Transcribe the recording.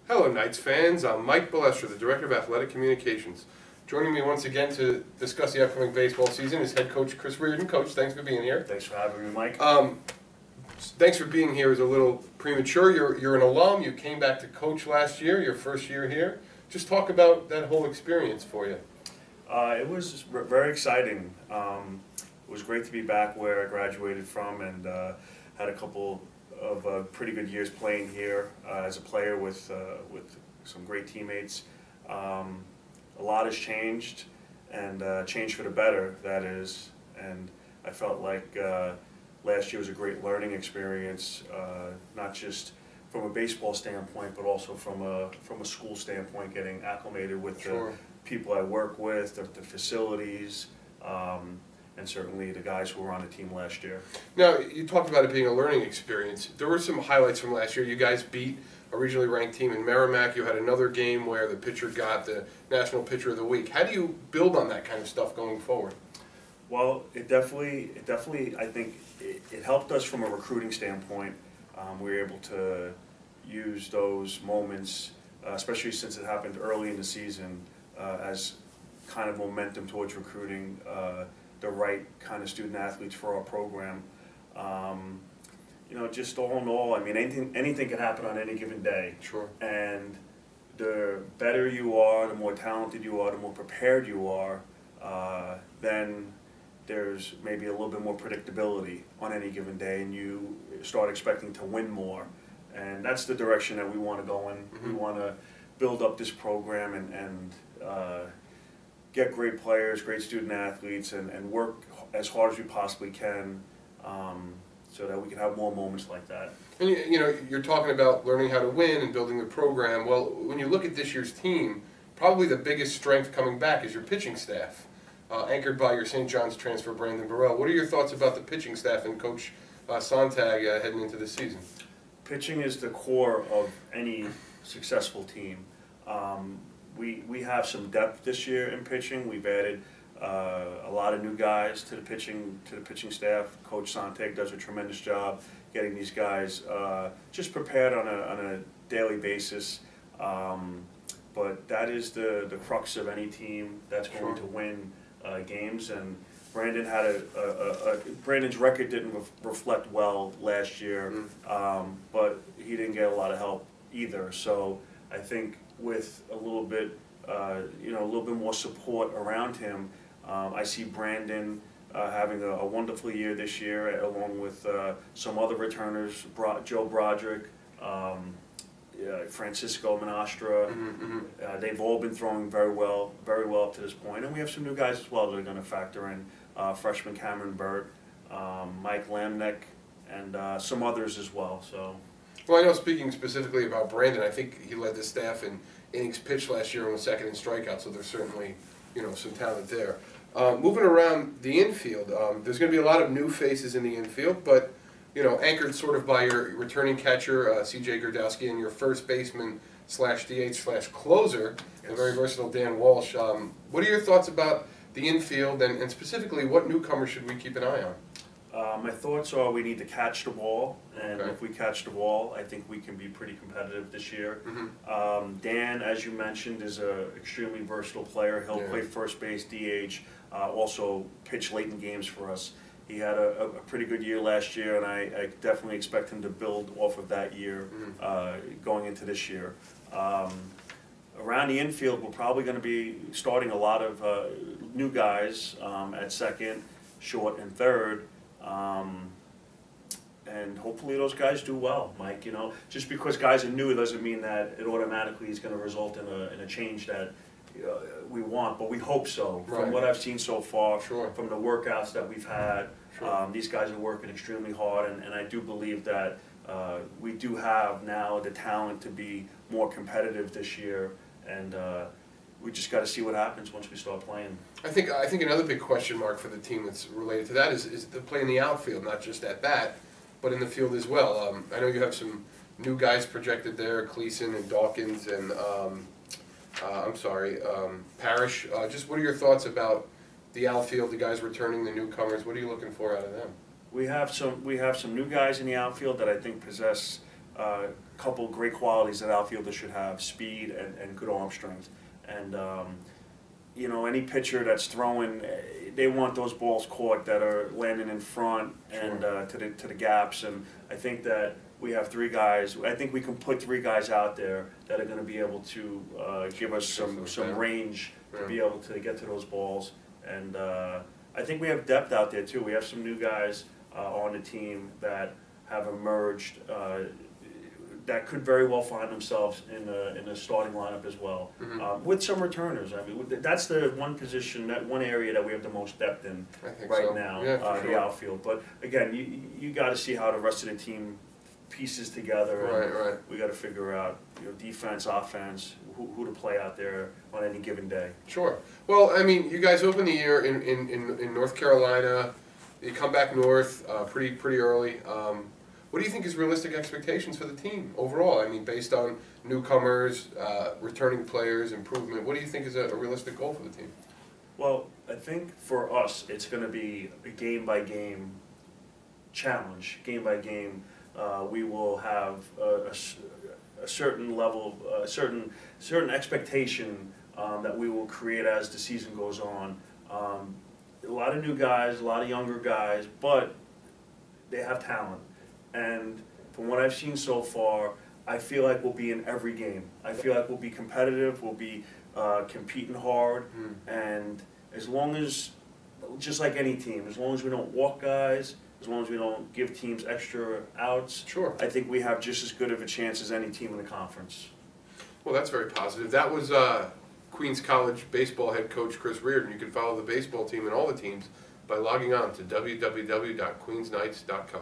Hello, Knights fans. I'm Mike Balestra, the Director of Athletic Communications. Joining me once again to discuss the upcoming baseball season is head coach Chris Reardon. Coach, thanks for being here. Thanks for having me, Mike. Thanks for being here is a little premature. You're an alum. You came back to coach last year, your first year here. Just talk about that whole experience for you. It was very exciting. It was great to be back where I graduated from and had a couple of pretty good years playing here as a player with some great teammates. A lot has changed, and changed for the better, that is. And I felt like last year was a great learning experience, not just from a baseball standpoint, but also from a school standpoint, getting acclimated with the people I work with, the facilities, and certainly the guys who were on the team last year. Now, you talked about it being a learning experience. There were some highlights from last year. You guys beat a regionally ranked team in Merrimack. You had another game where the pitcher got the National Pitcher of the Week. How do you build on that kind of stuff going forward? Well, it definitely, I think it helped us from a recruiting standpoint. We were able to use those moments, especially since it happened early in the season, as kind of momentum towards recruiting the right kind of student athletes for our program. You know, just all in all, I mean, anything can happen on any given day. Sure. And the better you are, the more talented you are, the more prepared you are, then there's maybe a little bit more predictability on any given day, and you start expecting to win more. And that's the direction that we want to go in. Mm-hmm. We want to build up this program and get great players, great student athletes, and work as hard as we possibly can so that we can have more moments like that. And you know, you're talking about learning how to win and building the program. Well, when you look at this year's team, probably the biggest strength coming back is your pitching staff, anchored by your St. John's transfer, Brandon Burrell. What are your thoughts about the pitching staff and Coach Sontag heading into this season? Pitching is the core of any successful team. We have some depth this year in pitching. We've added a lot of new guys to the pitching staff. Coach Sontag does a tremendous job getting these guys just prepared on a daily basis. But that is the crux of any team that's going to win games. And Brandon had Brandon's record didn't reflect well last year, but he didn't get a lot of help either. So I think with a little bit, you know, a little bit more support around him, I see Brandon having a wonderful year this year, along with some other returners, Joe Broderick, Francisco Menastra. They've all been throwing very well up to this point, and we have some new guys as well that are going to factor in. Freshman Cameron Burt, Mike Lamnick, and some others as well. So. Well, I know, speaking specifically about Brandon, I think he led the staff in innings pitched last year and was second in strikeouts, so there's certainly, you know, some talent there. Moving around the infield, there's going to be a lot of new faces in the infield, but, you know, anchored sort of by your returning catcher, C.J. Gerdowski, and your first baseman /DH/ closer, the very versatile Dan Walsh. What are your thoughts about the infield, and specifically what newcomers should we keep an eye on? My thoughts are we need to catch the ball, and if we catch the ball, I think we can be pretty competitive this year. Dan, as you mentioned, is an extremely versatile player. He'll play first base, DH, also pitch late in games for us. He had a pretty good year last year, and I definitely expect him to build off of that year going into this year. Around the infield, we're probably going to be starting a lot of new guys at second, short, and third. And hopefully those guys do well, Mike. You know, just because guys are new doesn't mean that it automatically is going to result in a change that we want, but we hope so. From what I've seen so far, from the workouts that we've had, these guys are working extremely hard, and I do believe that we do have now the talent to be more competitive this year, and we just got to see what happens once we start playing. I think another big question mark for the team that's related to that is the play in the outfield, not just at bat, but in the field as well. I know you have some new guys projected there, Cleason and Dawkins and Parrish. Just what are your thoughts about the outfield, the guys returning, the newcomers? What are you looking for out of them? We have some new guys in the outfield that I think possess couple great qualities that outfielders should have: speed and good arm strength. And you know, any pitcher that's throwing, they want those balls caught that are landing in front and to the gaps. And I think that we have 3 guys. I think we can put 3 guys out there that are going to be able to give us some range to be able to get to those balls. And I think we have depth out there too. We have some new guys on the team that have emerged that could very well find themselves in the starting lineup as well, with some returners. I mean, that's the one position, that one area that we have the most depth in right now, the outfield. But again, you got to see how the rest of the team pieces together. Right. We got to figure out, you know, defense, offense, who to play out there on any given day. Sure. Well, I mean, you guys open the year in North Carolina. You come back north pretty early. What do you think is realistic expectations for the team overall? I mean, based on newcomers, returning players, improvement, what do you think is a realistic goal for the team? Well, I think for us, it's going to be a game-by-game challenge. Game-by-game, we will have a certain level, a certain expectation that we will create as the season goes on. A lot of new guys, a lot of younger guys, but they have talent. And from what I've seen so far, I feel like we'll be in every game. I feel like we'll be competitive, we'll be competing hard, and as long as, just like any team, as long as we don't walk guys, as long as we don't give teams extra outs, I think we have just as good of a chance as any team in the conference. Well, that's very positive. That was Queens College baseball head coach Chris Reardon. You can follow the baseball team and all the teams by logging on to www.queensknights.com.